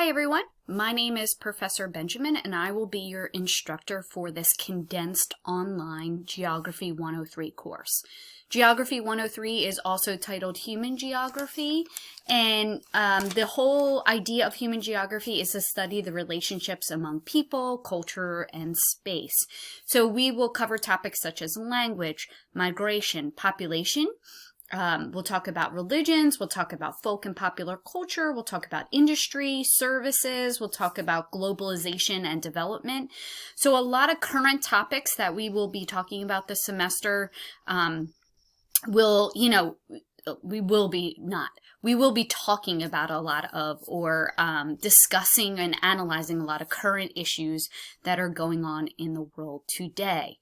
Hi everyone, my name is Professor Benjamin and I will be your instructor for this condensed online Geography 103 course. Geography 103 is also titled Human Geography, and the whole idea of human geography is to study the relationships among people, culture, and space. So we will cover topics such as language, migration, population. We'll talk about religions, we'll talk about folk and popular culture, we'll talk about industry, services, we'll talk about globalization and development. So a lot of current topics that we will be talking about this semester we will be talking about a lot of, or discussing and analyzing a lot of current issues that are going on in the world today.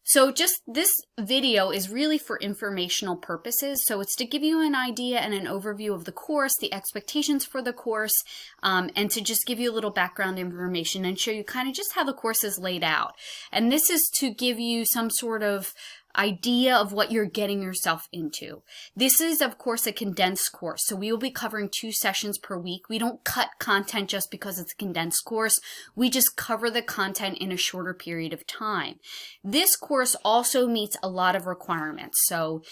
So just this video is really for informational purposes. So it's to give you an idea and an overview of the course, the expectations for the course, and to just give you a little background information and show you kind of just how the course is laid out. And this is to give you some sort of idea of what you're getting yourself into. This is, of course, a condensed course, so we will be covering 2 sessions per week. We don't cut content just because it's a condensed course. We just cover the content in a shorter period of time. This course also meets a lot of requirements, so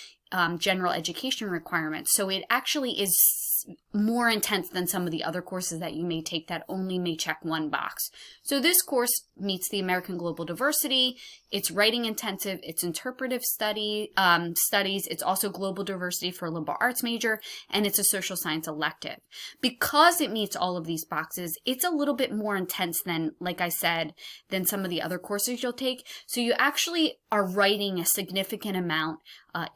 general education requirements. So it actually is more intense than some of the other courses that you may take that only may check one box. So this course meets the American Global Diversity, it's writing intensive, it's interpretive studies, it's also global diversity for a liberal arts major, and it's a social science elective. Because it meets all of these boxes, it's a little bit more intense than, like I said, than some of the other courses you'll take. So you actually are writing a significant amount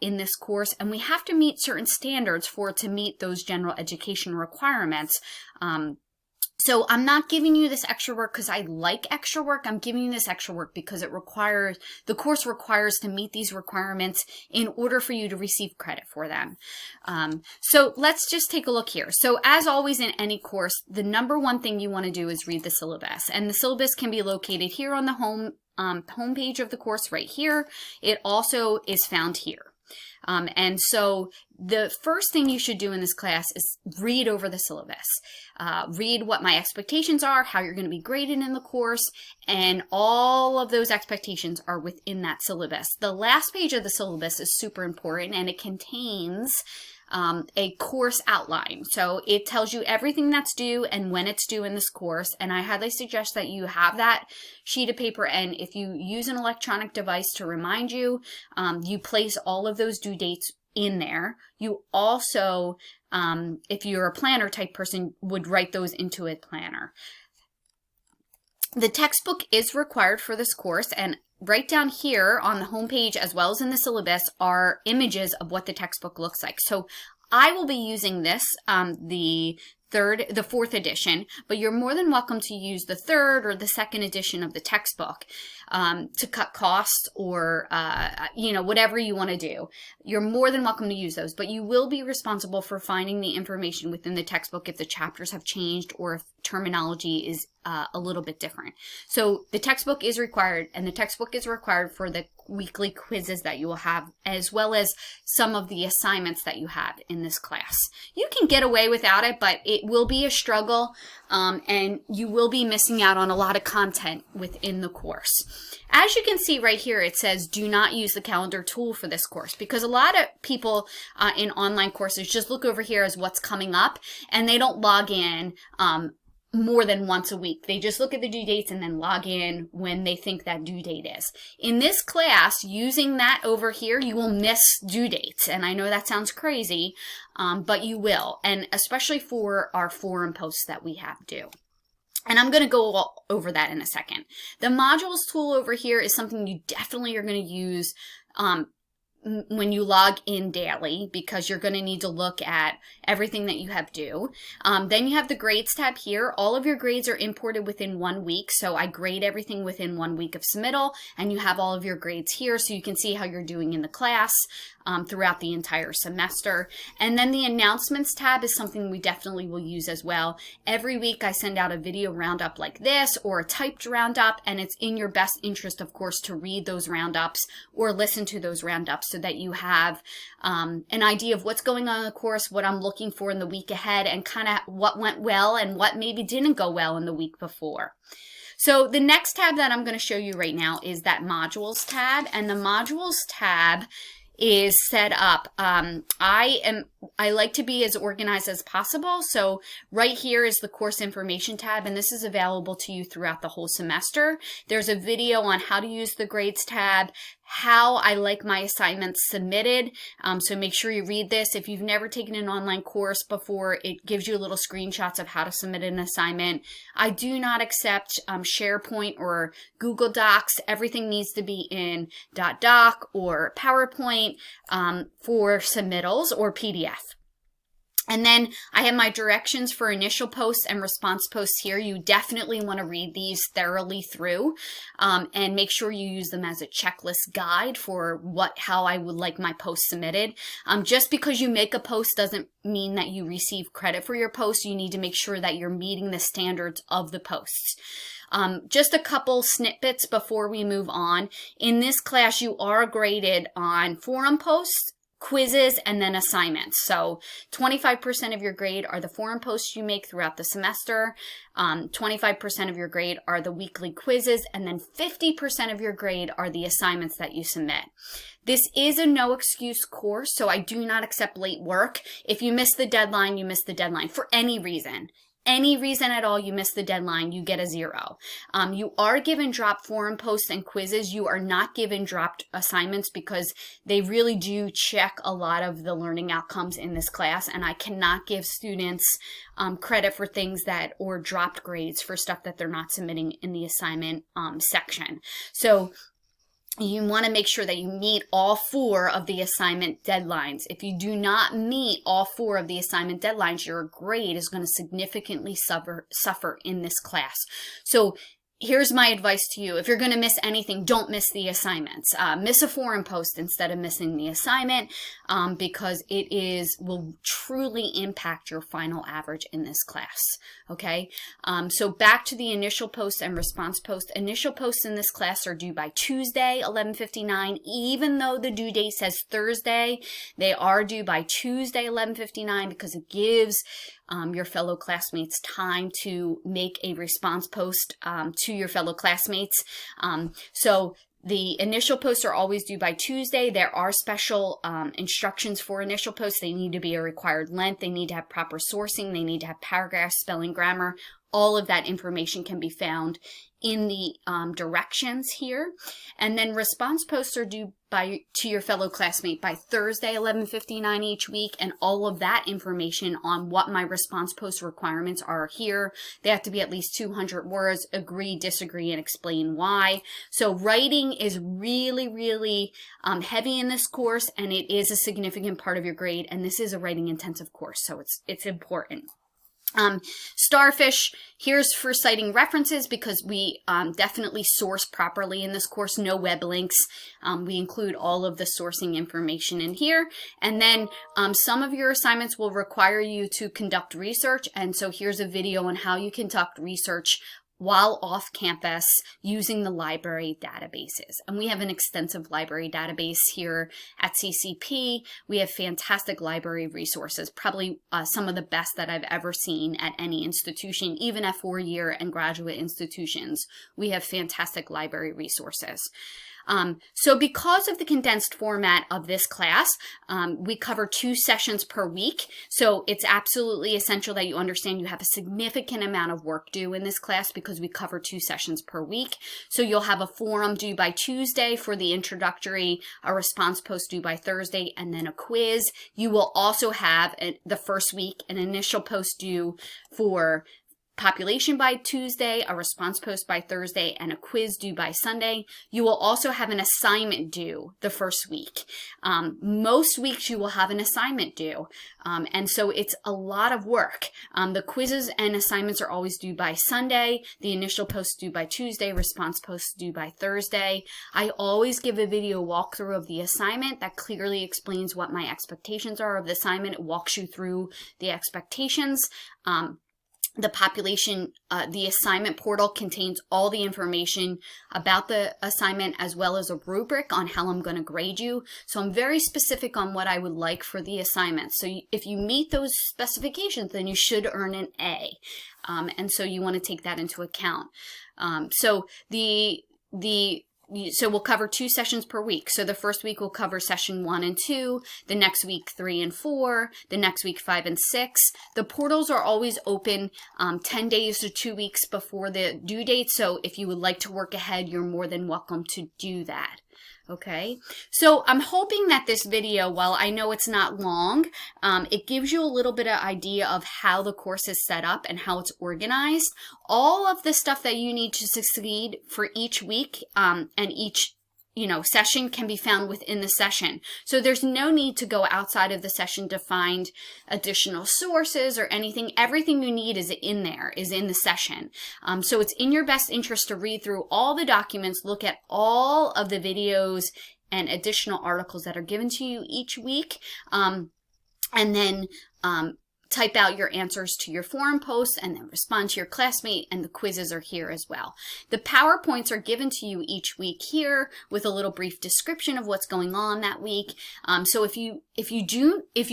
in this course, and we have to meet certain standards for it to meet those general education requirements. So I'm not giving you this extra work because I like extra work. I'm giving you this extra work because the course requires to meet these requirements in order for you to receive credit for them. So let's just take a look here. So as always in any course, the number one thing you want to do is read the syllabus, and the syllabus can be located here on the homepage of the course right here. It also is found here. And so the first thing you should do in this class is read over the syllabus. Read what my expectations are, how you're going to be graded in the course, and all of those expectations are within that syllabus. The last page of the syllabus is super important, and it contains a course outline. So it tells you everything that's due and when it's due in this course, and I highly suggest that you have that sheet of paper, and if you use an electronic device to remind you, you place all of those due dates in there. You also, if you're a planner type person, would write those into a planner. The textbook is required for this course, and right down here on the homepage as well as in the syllabus are images of what the textbook looks like. So I will be using this, the 4th edition, but you're more than welcome to use the 3rd or the 2nd edition of the textbook to cut costs, or whatever you want to do. You're more than welcome to use those, but you will be responsible for finding the information within the textbook if the chapters have changed or if terminology is a little bit different. So the textbook is required, and the textbook is required for the weekly quizzes that you will have, as well as some of the assignments that you have in this class. You can get away without it, but it will be a struggle, and you will be missing out on a lot of content within the course. As you can see right here, it says do not use the calendar tool for this course, because a lot of people in online courses just look over here as what's coming up, and they don't log in more than once a week. They just look at the due dates and then log in when they think that due date is. In this class, using that over here, you will miss due dates. And I know that sounds crazy, but you will. And especially for our forum posts that we have due. And I'm going to go over that in a second. The modules tool over here is something you definitely are going to use when you log in daily, because you're going to need to look at everything that you have due. Then you have the grades tab here. All of your grades are imported within 1 week, so I grade everything within 1 week of submittal, and you have all of your grades here so you can see how you're doing in the class throughout the entire semester. And then the announcements tab is something we definitely will use as well. Every week I send out a video roundup like this, or a typed roundup, and it's in your best interest, of course, to read those roundups or listen to those roundups so so that you have an idea of what's going on in the course, what I'm looking for in the week ahead, and kind of what went well and what maybe didn't go well in the week before. So the next tab that I'm going to show you right now is that modules tab, and the modules tab is set up. I like to be as organized as possible. So right here is the course information tab, and this is available to you throughout the whole semester. There's a video on how to use the grades tab, how I like my assignments submitted. So make sure you read this. If you've never taken an online course before, it gives you little screenshots of how to submit an assignment. I do not accept SharePoint or Google Docs. Everything needs to be in .doc or PowerPoint for submittals or PDF. And then I have my directions for initial posts and response posts here. You definitely want to read these thoroughly through and make sure you use them as a checklist guide for how I would like my post submitted. Just because you make a post doesn't mean that you receive credit for your post. You need to make sure that you're meeting the standards of the posts. Just a couple snippets before we move on. In this class, you are graded on forum posts, quizzes, and then assignments. So 25% of your grade are the forum posts you make throughout the semester, 25% of your grade are the weekly quizzes, and then 50% of your grade are the assignments that you submit. This is a no excuse course, so I do not accept late work. If you miss the deadline, you miss the deadline for any reason. Any reason at all you miss the deadline, you get a 0. You are given drop forum posts and quizzes. You are not given dropped assignments because they really do check a lot of the learning outcomes in this class, and I cannot give students credit for things or dropped grades for stuff that they're not submitting in the assignment section. So you want to make sure that you meet all 4 of the assignment deadlines. If you do not meet all 4 of the assignment deadlines, your grade is going to significantly suffer in this class. So here's my advice to you. If you're going to miss anything, don't miss the assignments. Miss a forum post instead of missing the assignment because it will truly impact your final average in this class. Okay, so back to the initial post and response post. Initial posts in this class are due by Tuesday, 11:59. Even though the due date says Thursday, they are due by Tuesday, 11:59 because it gives your fellow classmates time to make a response post to your fellow classmates. So the initial posts are always due by Tuesday. There are special instructions for initial posts. They need to be a required length. They need to have proper sourcing. They need to have paragraphs, spelling, grammar. All of that information can be found in the directions here. And then response posts are due to your fellow classmate by Thursday, 11:59 each week, and all of that information on what my response post requirements are here. They have to be at least 200 words, agree, disagree, and explain why. So writing is really, really heavy in this course, and it is a significant part of your grade, and this is a writing intensive course, so it's important. Starfish, here's for citing references because we definitely source properly in this course, no web links. We include all of the sourcing information in here. And then some of your assignments will require you to conduct research. And so here's a video on how you conduct research while off campus using the library databases. And we have an extensive library database here at CCP. We have fantastic library resources, probably some of the best that I've ever seen at any institution, even at 4-year and graduate institutions. We have fantastic library resources. So because of the condensed format of this class, we cover 2 sessions per week. So it's absolutely essential that you understand you have a significant amount of work due in this class because we cover 2 sessions per week. So you'll have a forum due by Tuesday for the introductory, a response post due by Thursday, and then a quiz. You will also have the first week an initial post due for population by Tuesday, a response post by Thursday, and a quiz due by Sunday. You will also have an assignment due the first week. Most weeks you will have an assignment due, and so it's a lot of work. The quizzes and assignments are always due by Sunday, the initial post due by Tuesday, response post due by Thursday. I always give a video walkthrough of the assignment that clearly explains what my expectations are of the assignment. It walks you through the expectations. The population, the assignment portal contains all the information about the assignment as well as a rubric on how I'm going to grade you. So I'm very specific on what I would like for the assignment. So if you meet those specifications, then you should earn an A. And so you want to take that into account. So we'll cover 2 sessions per week. So the first week we'll cover session 1 and 2, the next week 3 and 4, the next week 5 and 6. The portals are always open 10 days to 2 weeks before the due date. So if you would like to work ahead, you're more than welcome to do that. Okay, so I'm hoping that this video, while I know it's not long, it gives you a little bit of idea of how the course is set up and how it's organized. All of the stuff that you need to succeed for each week and each session can be found within the session. So there's no need to go outside of the session to find additional sources or anything. Everything you need is in there, is in the session. So it's in your best interest to read through all the documents, look at all of the videos and additional articles that are given to you each week, and then type out your answers to your forum posts and then respond to your classmate, and the quizzes are here as well. The PowerPoints are given to you each week here with a little brief description of what's going on that week. So if you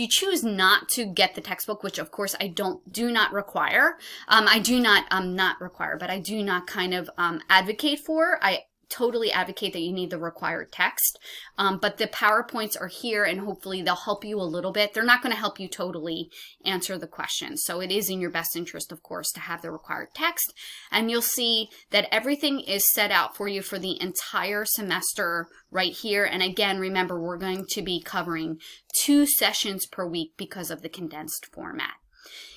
choose not to get the textbook, which of course I do not require, but I do not kind of advocate for. I totally advocate that you need the required text, but the PowerPoints are here and hopefully they'll help you a little bit. They're not going to help you totally answer the questions, so it is in your best interest, of course, to have the required text. And you'll see that everything is set out for you for the entire semester right here. And again, remember, we're going to be covering 2 sessions per week because of the condensed format.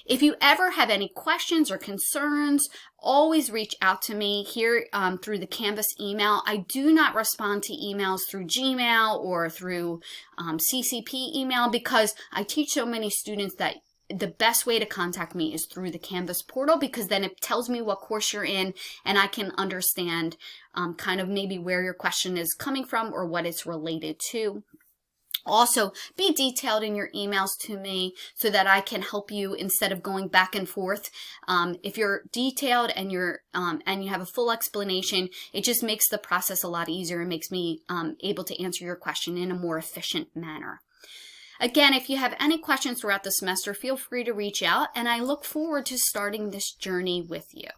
If you ever have any questions or concerns, always reach out to me here through the Canvas email. I do not respond to emails through Gmail or through CCP email because I teach so many students that the best way to contact me is through the Canvas portal, because then it tells me what course you're in and I can understand kind of maybe where your question is coming from or what it's related to. Also, be detailed in your emails to me so that I can help you instead of going back and forth. If you're detailed and you have a full explanation, it just makes the process a lot easier and makes me able to answer your question in a more efficient manner. Again, if you have any questions throughout the semester, feel free to reach out, and I look forward to starting this journey with you.